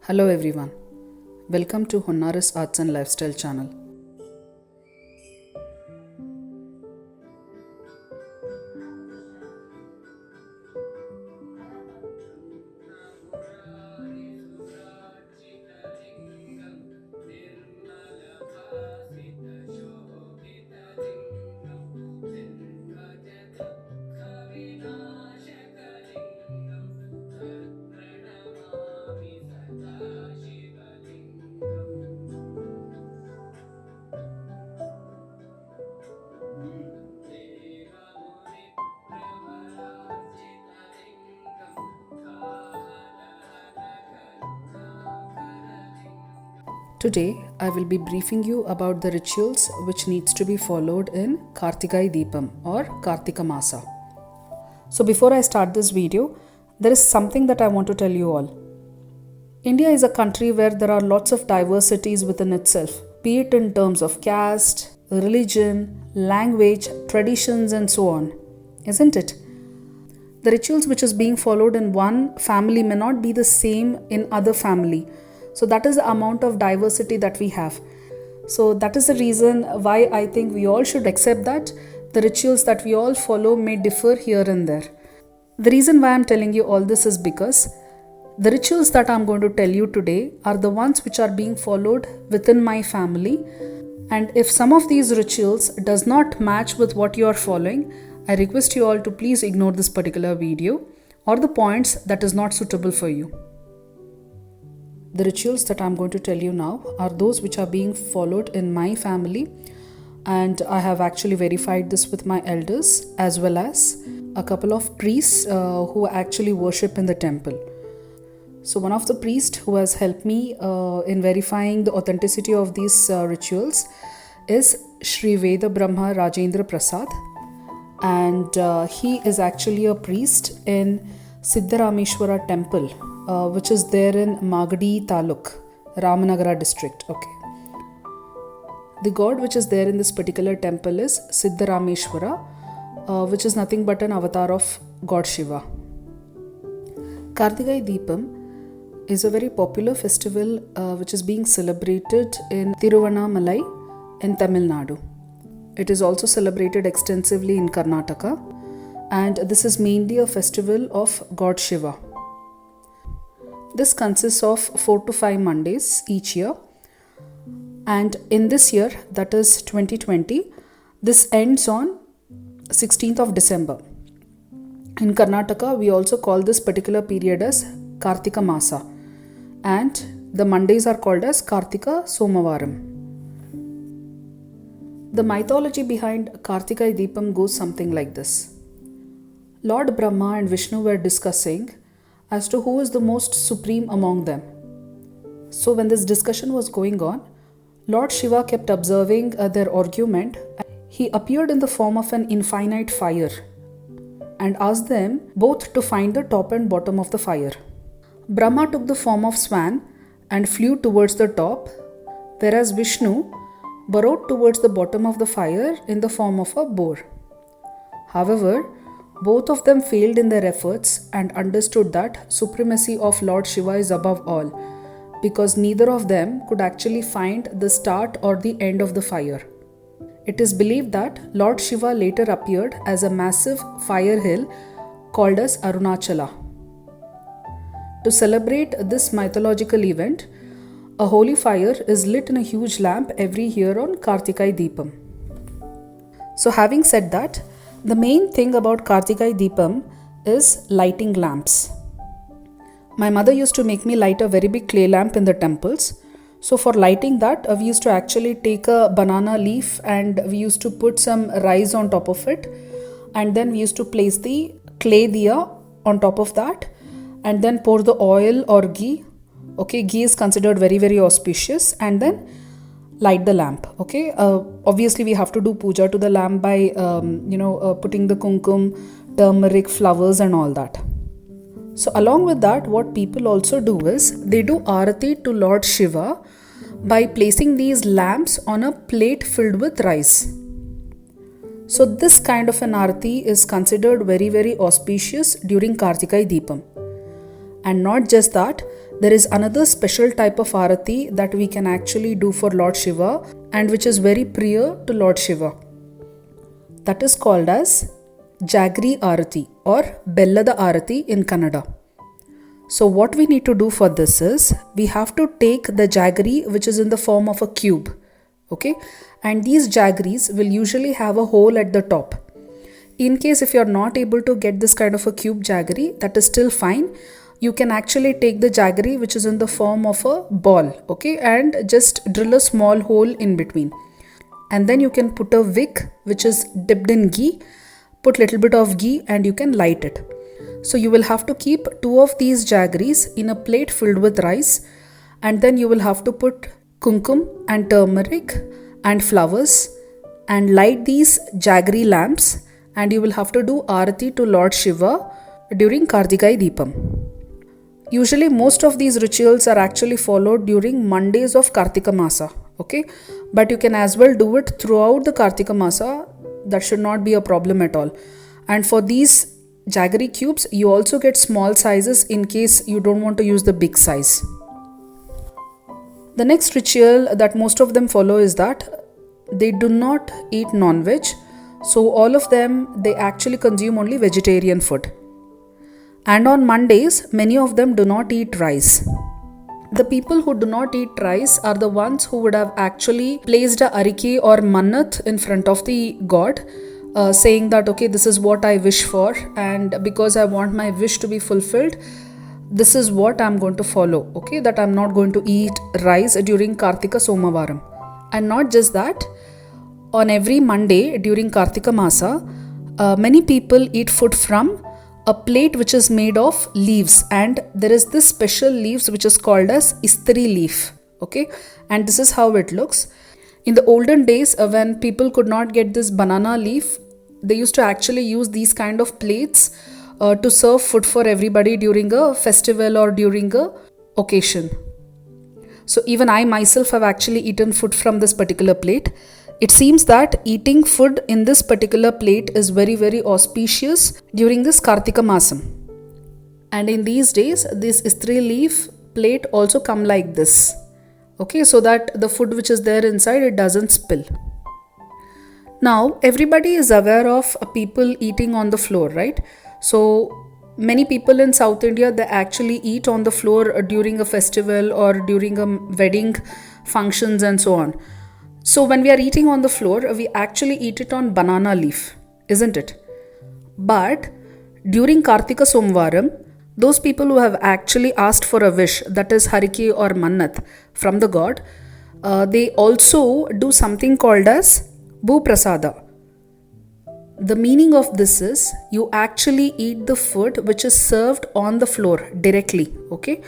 Hello everyone, welcome to Honnaris Arts and Lifestyle channel. Today, I will be briefing you about the rituals which needs to be followed in Kartikai Deepam or Kartika Masa. So before I start this video, there is something that I want to tell you all. India is a country where there are lots of diversities within itself, be it in terms of caste, religion, language, traditions and so on, isn't it? The rituals which is being followed in one family may not be the same in other family. So that is the amount of diversity that we have. So that is the reason why I think we all should accept that the rituals that we all follow may differ here and there. The reason why I'm telling you all this is because the rituals that I'm going to tell you today are the ones which are being followed within my family. And if some of these rituals does not match with what you are following, I request you all to please ignore this particular video or the points that is not suitable for you. The rituals that I'm going to tell you now are those which are being followed in my family, and I have actually verified this with my elders as well as a couple of priests who actually worship in the temple. So one of the priests who has helped me in verifying the authenticity of these rituals is Shri Veda Brahma Rajendra Prasad, and he is actually a priest in Siddharameshwara temple, which is there in Magadi Taluk, Ramanagara district. Okay. The god which is there in this particular temple is Siddharameshwara, which is nothing but an avatar of God Shiva. Kartikai Deepam is a very popular festival which is being celebrated in Tiruvannamalai in Tamil Nadu. It is also celebrated extensively in Karnataka, and this is mainly a festival of God Shiva. This consists of 4 to 5 Mondays each year, and in this year, that is 2020, this ends on 16th of December. In Karnataka, we also call this particular period as Kartika Masa, and the Mondays are called as Kartika Somavaram. The mythology behind Kartikai Deepam goes something like this. Lord Brahma and Vishnu were discussing as to who is the most supreme among them. So when this discussion was going on, Lord Shiva kept observing their argument. He appeared in the form of an infinite fire and asked them both to find the top and bottom of the fire. Brahma took the form of swan and flew towards the top, whereas Vishnu burrowed towards the bottom of the fire in the form of a boar. However, both of them failed in their efforts and understood that supremacy of Lord Shiva is above all, because neither of them could actually find the start or the end of the fire. It is believed that Lord Shiva later appeared as a massive fire hill called as Arunachala. To celebrate this mythological event, a holy fire is lit in a huge lamp every year on Kartikai Deepam. So having said that, the main thing about Kartikai Deepam is lighting lamps. My mother used to make me light a very big clay lamp in the temples. So for lighting that, we used to actually take a banana leaf and we used to put some rice on top of it. And then we used to place the clay diya on top of that and then pour the oil or ghee. Okay, ghee is considered very, very auspicious, and then light the lamp. Okay, obviously we have to do puja to the lamp by putting the kumkum, turmeric, flowers and all that. So along with that, what people also do is they do arati to Lord Shiva by placing these lamps on a plate filled with rice. So this kind of an arati is considered very, very auspicious during Kartikai Deepam. And not just that, there is another special type of arati that we can actually do for Lord Shiva and which is very priya to Lord Shiva. That is called as Jaggery Arati or Bellada Arati in Kannada. So what we need to do for this is, we have to take the jaggery which is in the form of a cube, okay? And these jaggeries will usually have a hole at the top. In case if you are not able to get this kind of a cube jaggery, that is still fine. You can actually take the jaggery which is in the form of a ball, okay? And just drill a small hole in between. And then you can put a wick which is dipped in ghee, put little bit of ghee and you can light it. So you will have to keep 2 of these jaggeries in a plate filled with rice, and then you will have to put kumkum and turmeric and flowers and light these jaggery lamps, and you will have to do arati to Lord Shiva during Kartikai Deepam. Usually most of these rituals are actually followed during Mondays of Kartika Masa, okay? But you can as well do it throughout the Kartika Masa. That should not be a problem at all. And for these jaggery cubes, you also get small sizes in case you don't want to use the big size. The next ritual that most of them follow is that they do not eat non-veg. So all of them, they actually consume only vegetarian food. And on Mondays, many of them do not eat rice. The people who do not eat rice are the ones who would have actually placed a arike or mannat in front of the god, saying that, okay, this is what I wish for, and because I want my wish to be fulfilled, this is what I'm going to follow, okay, that I'm not going to eat rice during Kartika Somavaram. And not just that, on every Monday during Kartika Masa, many people eat food from a plate which is made of leaves, and there is this special leaves which is called as istri leaf, okay, and this is how it looks. In the olden days, when people could not get this banana leaf, they used to actually use these kind of plates to serve food for everybody during a festival or during a occasion. So even I myself have actually eaten food from this particular plate. It seems that eating food in this particular plate is very, very auspicious during this Kartika Masam. And in these days, this istri leaf plate also come like this, okay, so that the food which is there inside, it doesn't spill. Now, everybody is aware of people eating on the floor, right? So many people in South India, they actually eat on the floor during a festival or during a wedding functions and so on. So when we are eating on the floor, we actually eat it on banana leaf, isn't it? But during Kartika Somvaram, those people who have actually asked for a wish, that is harike or mannat from the god, they also do something called as Bhu Prasada. The meaning of this is, you actually eat the food which is served on the floor directly, okay?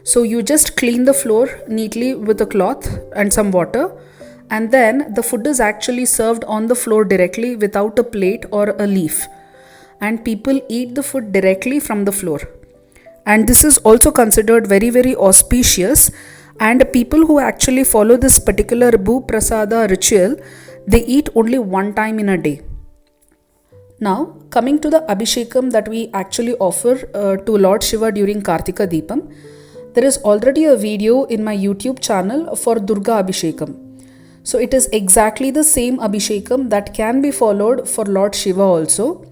So you just clean the floor neatly with a cloth and some water, and then the food is actually served on the floor directly without a plate or a leaf, and people eat the food directly from the floor. And this is also considered very, very auspicious, and people who actually follow this particular Bhu Prasada ritual, they eat only one time in a day. Now, coming to the Abhishekam that we actually offer to Lord Shiva during Kartika Deepam, there is already a video in my YouTube channel for Durga Abhishekam. So it is exactly the same Abhishekam that can be followed for Lord Shiva also,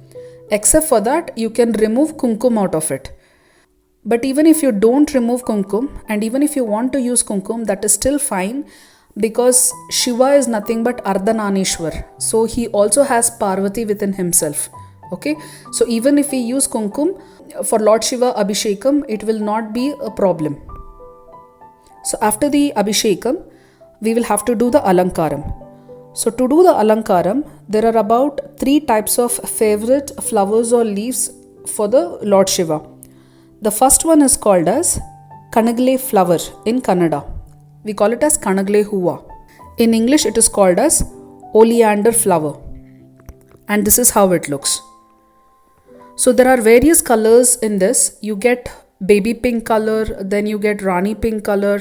except for that you can remove kumkum out of it. But even if you don't remove kumkum, and even if you want to use kumkum, that is still fine, because Shiva is nothing but Ardhananeshwar. So he also has Parvati within himself. Okay, so even if we use kumkum for Lord Shiva Abhishekam, it will not be a problem. So after the Abhishekam, we will have to do the Alankaram. So to do the Alankaram, there are about 3 types of favorite flowers or leaves for the Lord Shiva. The first one is called as Kanagle flower in Kannada. We call it as Kanagle Huva. In English, it is called as oleander flower. And this is how it looks. So there are various colors in this. You get baby pink color, then you get Rani pink color,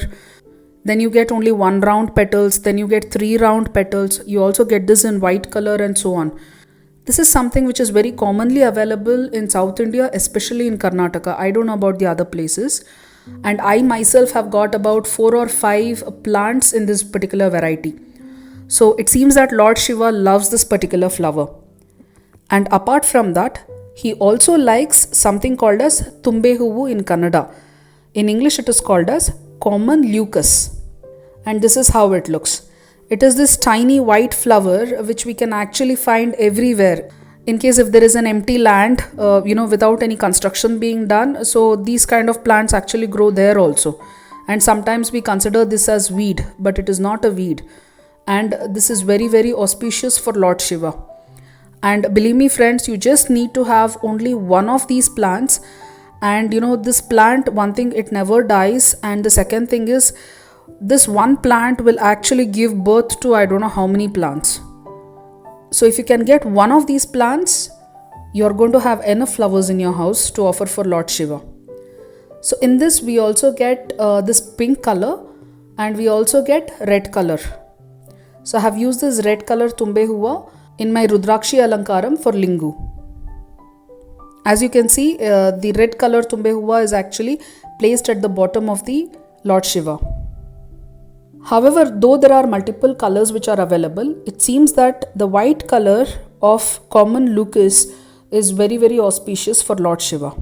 then you get only 1 round petals, then you get 3 round petals. You also get this in white color and so on. This is something which is very commonly available in South India, especially in Karnataka. I don't know about the other places. And I myself have got about 4 or 5 plants in this particular variety. So it seems that Lord Shiva loves this particular flower. And apart from that, he also likes something called as Tumbe Huvu in Kannada. In English, it is called as common leucas. And this is how it looks. It is this tiny white flower which we can actually find everywhere. In case if there is an empty land, without any construction being done, so these kind of plants actually grow there also. And sometimes we consider this as weed, but it is not a weed. And this is very, very auspicious for Lord Shiva. And believe me friends, you just need to have only one of these plants. And this plant, one thing, it never dies. And the second thing is, this one plant will actually give birth to I don't know how many plants. So if you can get one of these plants, you're going to have enough flowers in your house to offer for Lord Shiva. So in this we also get this pink color and we also get red color. So I have used this red color Tumbe Huva in my Rudrakshi Alankaram for Lingu. As you can see, the red color Tumbe Huva is actually placed at the bottom of the Lord Shiva. However, though there are multiple colors which are available, it seems that the white color of common leucas is very, very auspicious for Lord Shiva.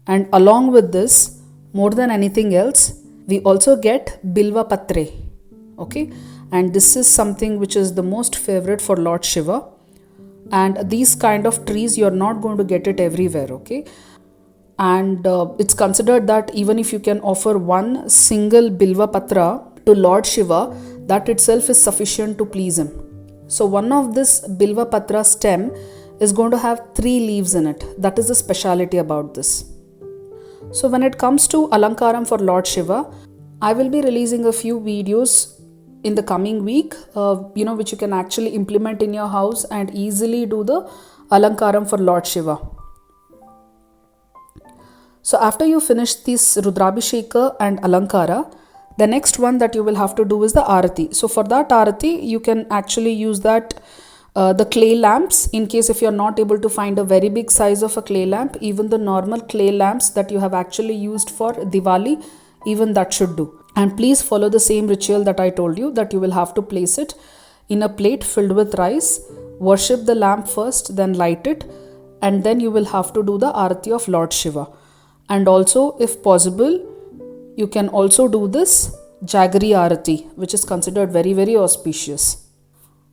And along with this, more than anything else, we also get Bilva Patre. Okay, and this is something which is the most favorite for Lord Shiva. And these kind of trees, you're not going to get it everywhere. Okay. And it's considered that even if you can offer one single Bilva Patra to Lord Shiva, that itself is sufficient to please him. So one of this Bilva Patra stem is going to have 3 leaves in it. That is the speciality about this. So when it comes to Alankaram for Lord Shiva, I will be releasing a few videos in the coming week, which you can actually implement in your house and easily do the Alankaram for Lord Shiva. So after you finish this Rudrabhisheka and Alankara, the next one that you will have to do is the Arati. So for that Arati, you can actually use that the clay lamps. In case if you are not able to find a very big size of a clay lamp, even the normal clay lamps that you have actually used for Diwali, even that should do. And please follow the same ritual that I told you, that you will have to place it in a plate filled with rice, worship the lamp first, then light it, and then you will have to do the Arati of Lord Shiva. And also, if possible, you can also do this Jaggery Arati, which is considered very, very auspicious.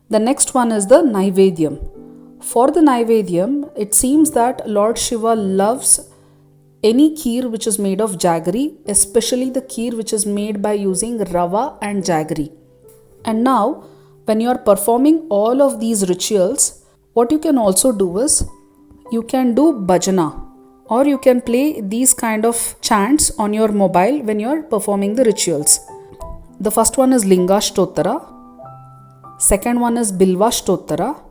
The next one is the Naivedyam. For the Naivedyam, it seems that Lord Shiva loves any kheer which is made of jaggery, especially the kheer which is made by using rava and jaggery. And now, when you are performing all of these rituals, what you can also do is, you can do bhajana, or you can play these kind of chants on your mobile when you are performing the rituals. The first one is Linga Shtottara, second one is Bilva Shtottara,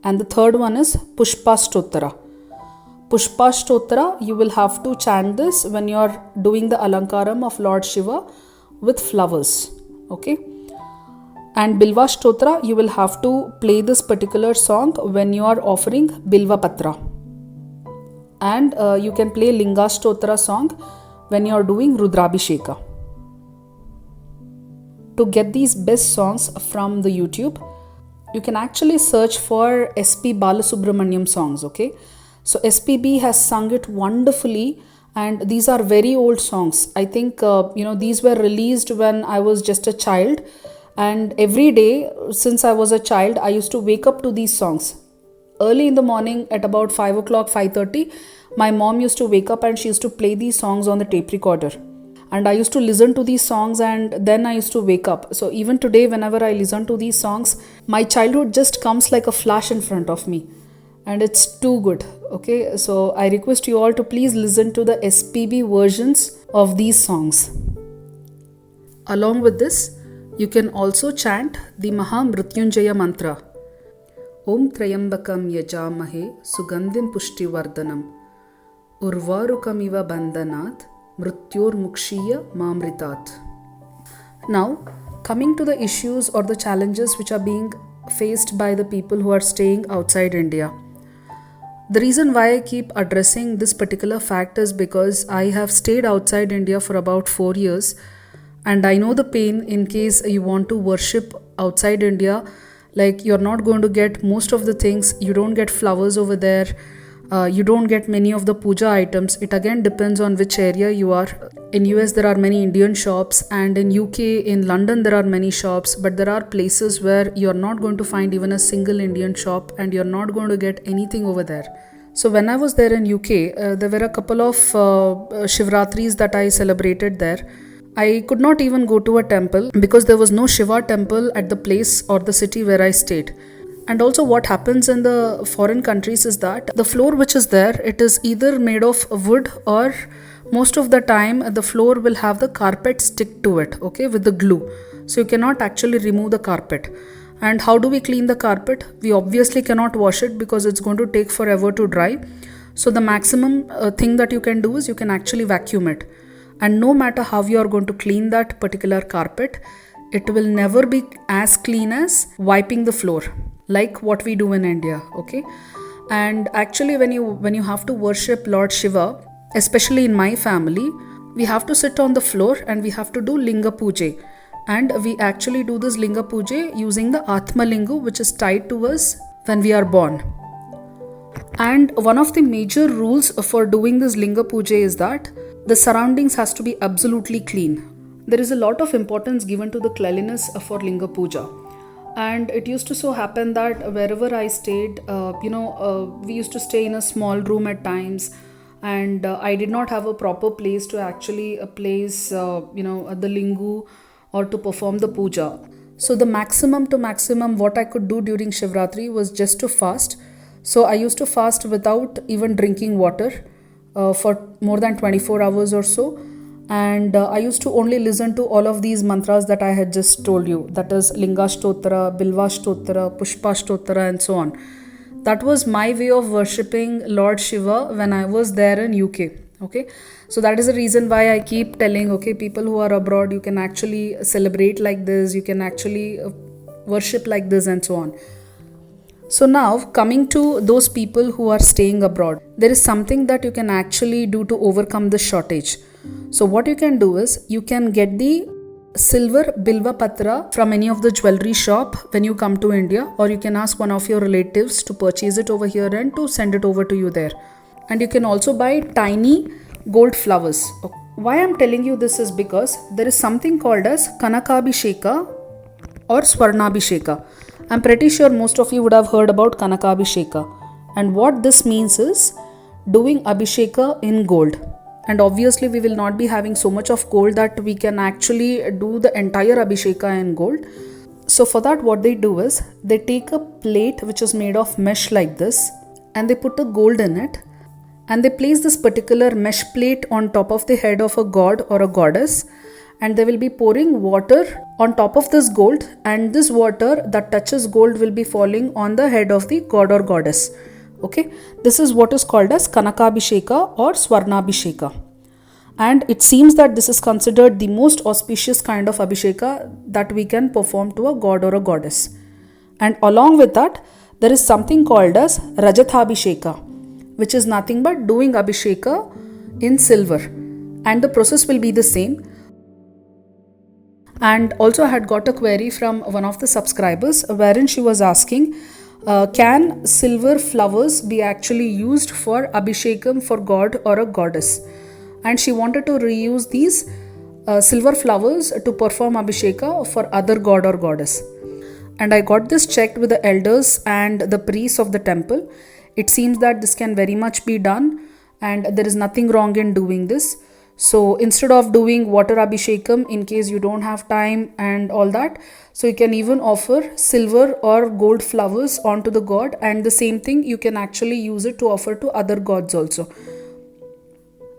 and the third one is Pushpa Shtottara. Pushpa Shtottara, you will have to chant this when you are doing the Alankaram of Lord Shiva with flowers. Okay. And Bilva Shtottara, you will have to play this particular song when you are offering Bilva Patra. And you can play Linga Shtottara song when you are doing Rudrabhisheka. To get these best songs from the YouTube, you can actually search for SP Balasubramaniam songs. Okay. So SPB has sung it wonderfully, and these are very old songs. I think these were released when I was just a child, and every day since I was a child I used to wake up to these songs. Early in the morning at about 5 o'clock, 5:30, my mom used to wake up and she used to play these songs on the tape recorder. And I used to listen to these songs and then I used to wake up. So even today, whenever I listen to these songs, my childhood just comes like a flash in front of me. And it's too good. Okay, so I request you all to please listen to the SPB versions of these songs. Along with this, you can also chant the Maha Mrityunjaya mantra. Om Trayambakam Yajamahe Sugandhim Pushtivardhanam Urvarukamiva Bandhanat Mrityor Mukshiya Mamritat. Now, coming to the issues or the challenges which are being faced by the people who are staying outside India. The reason why I keep addressing this particular fact is because I have stayed outside India for about 4 years, and I know the pain in case you want to worship outside India. Like, you're not going to get most of the things, you don't get flowers over there, you don't get many of the puja items. It again depends on which area you are. In US there are many Indian shops, and in UK, in London there are many shops, but there are places where you're not going to find even a single Indian shop, and you're not going to get anything over there. So when I was there in UK, there were a couple of Shivratris that I celebrated there. I could not even go to a temple because there was no Shiva temple at the place or the city where I stayed. And also what happens in the foreign countries is that the floor which is there, it is either made of wood, or most of the time the floor will have the carpet stick to it, okay, with the glue. So you cannot actually remove the carpet. And how do we clean the carpet? We obviously cannot wash it because it's going to take forever to dry. So the maximum thing that you can do is you can actually vacuum it. And no matter how you are going to clean that particular carpet, it will never be as clean as wiping the floor, like what we do in India, okay? And actually when you have to worship Lord Shiva, especially in my family, we have to sit on the floor and we have to do Linga Puja. And we actually do this Linga Puja using the Atma Lingu, which is tied to us when we are born. And one of the major rules for doing this Linga Puja is that the surroundings has to be absolutely clean. There is a lot of importance given to the cleanliness for Linga Puja. And it used to so happen that wherever I stayed, we used to stay in a small room at times, and I did not have a proper place to actually place, the lingu or to perform the puja. So the maximum to maximum what I could do during Shivratri was just to fast. So I used to fast without even drinking water for more than 24 hours or so. And I used to only listen to all of these mantras that I had just told you. That is Linga Shtotra, Bilva Shtotra, Pushpa Shtotra, and so on. That was my way of worshipping Lord Shiva when I was there in UK. Okay, so that is the reason why I keep telling, okay, people who are abroad, you can actually celebrate like this, you can actually worship like this, and so on. So now, coming to those people who are staying abroad, there is something that you can actually do to overcome this shortage. So what you can do is, you can get the silver Bilva Patra from any of the jewelry shop when you come to India, or you can ask one of your relatives to purchase it over here and to send it over to you there. And you can also buy tiny gold flowers. Why I'm telling you this is because there is something called as Kanakabhisheka or Swarnabhisheka. I'm pretty sure most of you would have heard about Kanakabhisheka. And what this means is doing Abhisheka in gold. And obviously we will not be having so much of gold that we can actually do the entire Abhisheka in gold. So for that, what they do is, they take a plate which is made of mesh like this, and they put a gold in it, and they place this particular mesh plate on top of the head of a god or a goddess, and they will be pouring water on top of this gold, and this water that touches gold will be falling on the head of the god or goddess. Okay, this is what is called as Kanakabhisheka or Swarnabhisheka. And it seems that this is considered the most auspicious kind of Abhisheka that we can perform to a god or a goddess. And along with that, there is something called as Rajathabhisheka, which is nothing but doing Abhisheka in silver. And the process will be the same. And also I had got a query from one of the subscribers wherein she was asking, can silver flowers be actually used for Abhishekam for god or a goddess? And she wanted to reuse these silver flowers to perform Abhisheka for other god or goddess. And I got this checked with the elders and the priests of the temple. It seems that this can very much be done, and there is nothing wrong in doing this. So instead of doing water Abhishekam, in case you don't have time and all that, so you can even offer silver or gold flowers onto the god, and the same thing you can actually use it to offer to other gods also.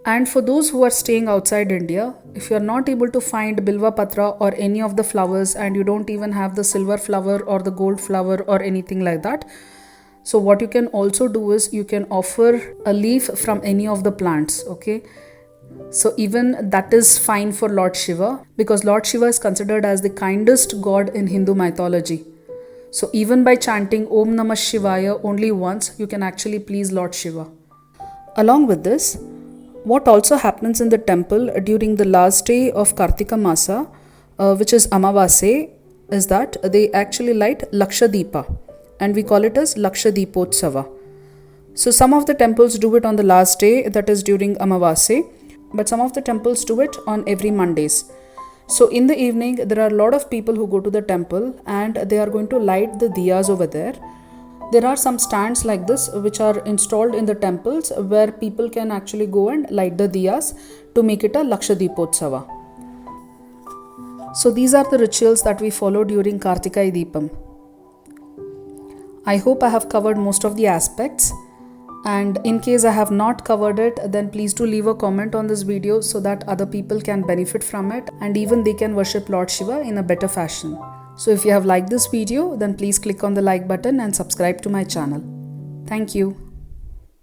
And for those who are staying outside India, if you are not able to find Bilva Patra or any of the flowers, and you don't even have the silver flower or the gold flower or anything like that, so what you can also do is you can offer a leaf from any of the plants, okay? So even that is fine for Lord Shiva, because Lord Shiva is considered as the kindest god in Hindu mythology. So even by chanting Om Namah Shivaya only once, you can actually please Lord Shiva. Along with this, what also happens in the temple during the last day of Kartika Masa, which is Amavase, is that they actually light Lakshadipa, and we call it as Lakshadipotsava. So some of the temples do it on the last day, that is during Amavase, but some of the temples do it on every Mondays. So in the evening, there are a lot of people who go to the temple and they are going to light the diyas over there. There are some stands like this which are installed in the temples where people can actually go and light the diyas to make it a Lakshadipotsava. So these are the rituals that we follow during Kartika Deepam. I hope I have covered most of the aspects. And in case I have not covered it, then please do leave a comment on this video so that other people can benefit from it and even they can worship Lord Shiva in a better fashion. So if you have liked this video, then please click on the like button and subscribe to my channel. Thank you.